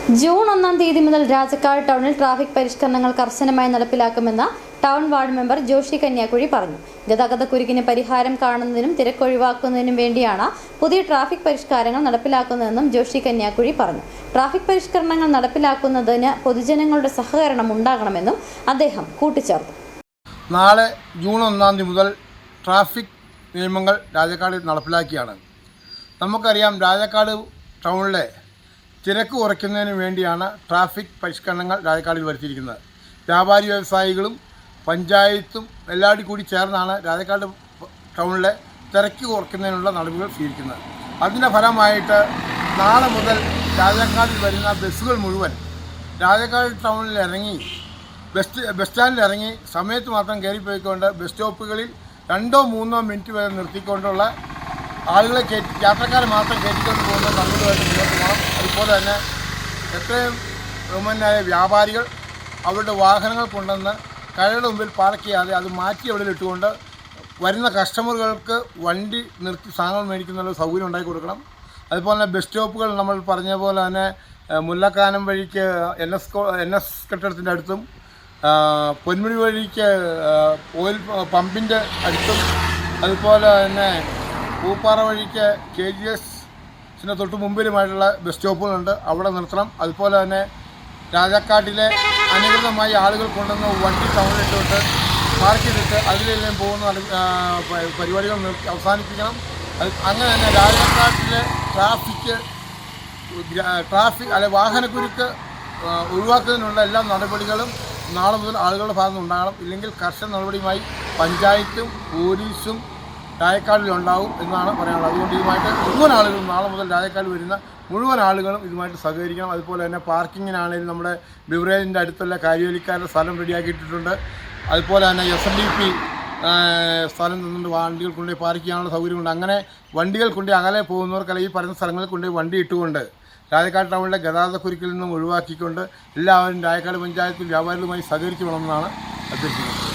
June 1 തീയതി മുതൽ രാജക്കാട് ടൗണിൽ ട്രാഫിക് പരിഷ്കരണങ്ങൾ കർശനമായി നടപ്പിലാക്കുമെന്ന് town ward member Joshi Kanyakuzhi പറഞ്ഞു. ഗതാഗതക്കുരുക്കിന് പരിഹാരം കാണുന്നതിനും തിരക്കൊഴിവാക്കുന്നതിനും വേണ്ടിയാണ് പുതിയ ട്രാഫിക് പരിഷ്കാരങ്ങൾ നടപ്പിലാക്കുന്നതെന്നും ജോഷി കന്യാകുഴി പറഞ്ഞു. ട്രാഫിക് പരിഷ്കരണങ്ങൾ നടപ്പിലാക്കുന്നതിന് പൊതുജനങ്ങളുടെ സഹകരണം ഉണ്ടാകണമെന്നും അദ്ദേഹം കൂട്ടിച്ചേർത്തു. നാളെ ജൂൺ 1 തീയതി മുതൽ ട്രാഫിക് നിയമങ്ങൾ രാജക്കാട് നടപ്പിലാക്കിയാണ്. നമുക്കറിയാം, രാജക്കാട് ടൗണിലെ തിരക്ക് കുറയ്ക്കുന്നതിന് വേണ്ടിയാണ് ട്രാഫിക് പരിഷ്കരണങ്ങൾ രാജക്കാടിൽ വരുത്തിയിരിക്കുന്നത്. വ്യാപാരി വ്യവസായികളും പഞ്ചായത്തും എല്ലാവരും കൂടി ചേർന്നാണ് രാജക്കാട് ടൗണിലെ തിരക്ക് കുറയ്ക്കുന്നതിനുള്ള നടപടികൾ സ്വീകരിക്കുന്നത്. അതിൻ്റെ ഫലമായിട്ട് നാളെ മുതൽ രാജക്കാടിൽ വരുന്ന ബസ്സുകൾ മുഴുവൻ രാജക്കാട് ടൗണിൽ ഇറങ്ങി ബസ് സ്റ്റാൻഡിൽ ഇറങ്ങി സമയത്ത് മാത്രം കയറിപ്പോയിക്കൊണ്ട് ബസ് സ്റ്റോപ്പുകളിൽ 2-3 മിനിറ്റ് വരെ നിർത്തിക്കൊണ്ടുള്ള ആളുകളെ യാത്രക്കാരെ മാത്രം കയറ്റിക്കൊണ്ട് പോകുന്ന നടപടികളായിട്ട് മുന്നോട്ട് പോകണം. അതുപോലെ തന്നെ എത്രയും ബഹുമാന്യരായ വ്യാപാരികൾ അവരുടെ വാഹനങ്ങൾ കൊണ്ടുവന്ന് കടയുടെ മുമ്പിൽ പാർക്ക് ചെയ്യാതെ അത് മാറ്റി അവിടെ ഇട്ടുകൊണ്ട് വരുന്ന കസ്റ്റമറുകൾക്ക് വണ്ടി നിർത്തി സാധനങ്ങൾ മേടിക്കുന്ന സൗകര്യം ഉണ്ടാക്കി കൊടുക്കണം. അതുപോലെ തന്നെ ബസ് സ്റ്റോപ്പുകൾ നമ്മൾ പറഞ്ഞ പോലെ തന്നെ മുല്ലക്കാനം വഴിക്ക് NS കെട്ടിടത്തിൻ്റെ അടുത്തും പൊന്മുടി വഴിക്ക് ഓയിൽ പമ്പിൻ്റെ അടുത്തും അതുപോലെ തന്നെ പൂപ്പാറ വഴിക്ക് KGSന് തൊട്ട് മുമ്പിലുമായിട്ടുള്ള ബസ് സ്റ്റോപ്പുകളുണ്ട്, അവിടെ നിർത്തണം. അതുപോലെ തന്നെ രാജക്കാട്ടിലെ അനധികൃതമായി ആളുകൾ കൊണ്ടുവന്ന് വണ്ടി ടൗണിലിട്ടിട്ട് പാർക്ക് ചെയ്തിട്ട് അതിലെല്ലാം പോകുന്ന പരിപാടികൾ അവസാനിപ്പിക്കണം. അങ്ങനെ തന്നെ രാജക്കാട്ടിലെ ട്രാഫിക് വാഹനക്കുരുക്ക് ഒഴിവാക്കുന്നതിനുള്ള എല്ലാ നടപടികളും നാളെ മുതൽ ആളുകളുടെ ഭാഗത്ത് ഉണ്ടാകണം. ഇല്ലെങ്കിൽ കർശന നടപടിയുമായി പഞ്ചായത്തും പോലീസും രാജക്കാടിലുണ്ടാവും എന്നാണ് പറയാനുള്ളത്. അതുകൊണ്ട് ഇതുമായിട്ട് മുഴുവൻ ആളുകളും നാളെ മുതൽ രാജക്കാട് വരുന്ന മുഴുവൻ ആളുകളും ഇതുമായിട്ട് സഹകരിക്കണം. അതുപോലെ തന്നെ പാർക്കിങ്ങിനാണെങ്കിലും നമ്മുടെ ബിവറേജിൻ്റെ അടുത്തുള്ള കാര്യവലിക്കാരുടെ സ്ഥലം റെഡിയാക്കിയിട്ടുണ്ട്. അതുപോലെ തന്നെ SNDP സ്ഥലം തന്നിട്ട് വണ്ടികൾ കൊണ്ടുപോയി പാർക്ക് ചെയ്യാനുള്ള സൗകര്യമുണ്ട്. അങ്ങനെ വണ്ടികൾ കൊണ്ടുപോയി അകലെ പോകുന്നവർക്കല്ല ഈ പറയുന്ന സ്ഥലങ്ങളിൽ കൊണ്ടുപോയി വണ്ടി ഇട്ടുകൊണ്ട് രാജക്കാട് ടൗണിലെ ഗതാഗതക്കുരുക്കിൽ നിന്നും ഒഴിവാക്കിക്കൊണ്ട് എല്ലാവരും രാജക്കാട് പഞ്ചായത്തിൽ വ്യാപാരികളുമായി സഹകരിച്ചു വേണമെന്നാണ് അഭ്യർത്ഥിക്കുന്നത്.